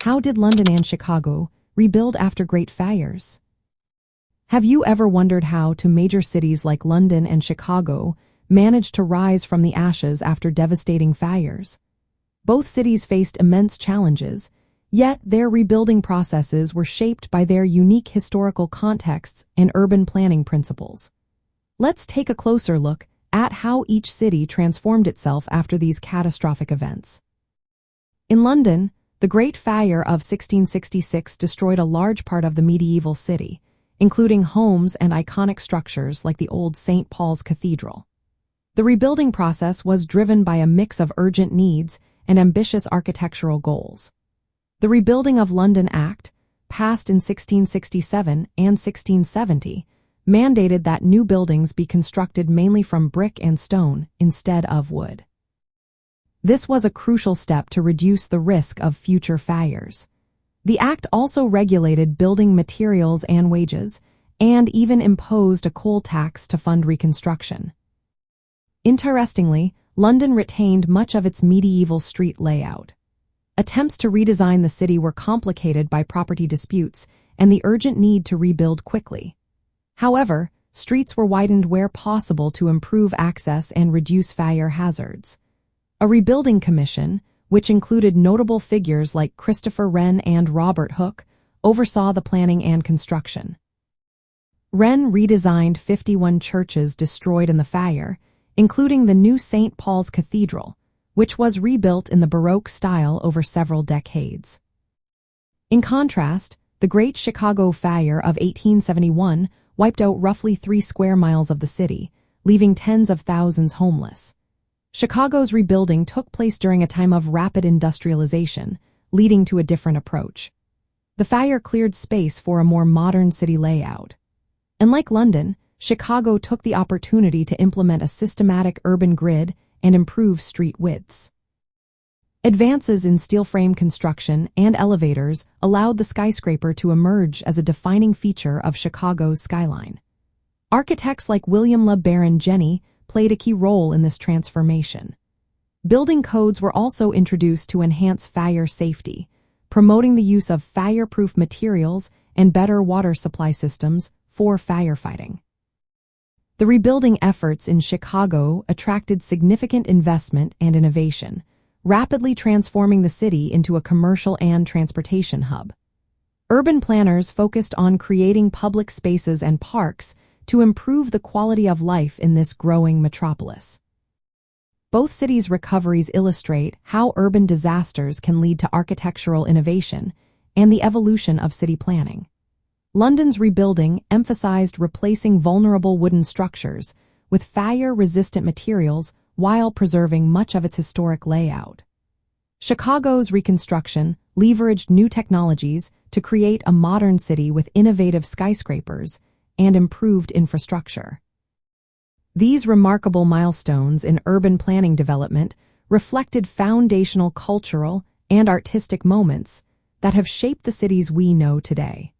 How did London and Chicago rebuild after great fires? Have you ever wondered how two major cities like London and Chicago managed to rise from the ashes after devastating fires? Both cities faced immense challenges, yet their rebuilding processes were shaped by their unique historical contexts and urban planning principles. Let's take a closer look at how each city transformed itself after these catastrophic events. In London, the Great Fire of 1666 destroyed a large part of the medieval city, including homes and iconic structures like the old St. Paul's Cathedral. The rebuilding process was driven by a mix of urgent needs and ambitious architectural goals. The Rebuilding of London Act, passed in 1667 and 1670, mandated that new buildings be constructed mainly from brick and stone instead of wood. This was a crucial step to reduce the risk of future fires. The act also regulated building materials and wages, and even imposed a coal tax to fund reconstruction. Interestingly, London retained much of its medieval street layout. Attempts to redesign the city were complicated by property disputes and the urgent need to rebuild quickly. However, streets were widened where possible to improve access and reduce fire hazards. A rebuilding commission, which included notable figures like Christopher Wren and Robert Hooke, oversaw the planning and construction. Wren redesigned 51 churches destroyed in the fire, including the new St. Paul's Cathedral, which was rebuilt in the Baroque style over several decades. In contrast, the Great Chicago Fire of 1871 wiped out roughly 3 square miles of the city, leaving tens of thousands homeless. Chicago's rebuilding took place during a time of rapid industrialization, leading to a different approach. The fire cleared space for a more modern city layout. Unlike London, Chicago took the opportunity to implement a systematic urban grid and improve street widths. Advances in steel frame construction and elevators allowed the skyscraper to emerge as a defining feature of Chicago's skyline. Architects like William Le Baron Jenney played a key role in this transformation. Building codes were also introduced to enhance fire safety, promoting the use of fireproof materials and better water supply systems for firefighting. The rebuilding efforts in Chicago attracted significant investment and innovation, rapidly transforming the city into a commercial and transportation hub. Urban planners focused on creating public spaces and parks to improve the quality of life in this growing metropolis. Both cities' recoveries illustrate how urban disasters can lead to architectural innovation and the evolution of city planning. London's rebuilding emphasized replacing vulnerable wooden structures with fire-resistant materials while preserving much of its historic layout. Chicago's reconstruction leveraged new technologies to create a modern city with innovative skyscrapers and improved infrastructure. These remarkable milestones in urban planning development reflected foundational cultural and artistic moments that have shaped the cities we know today.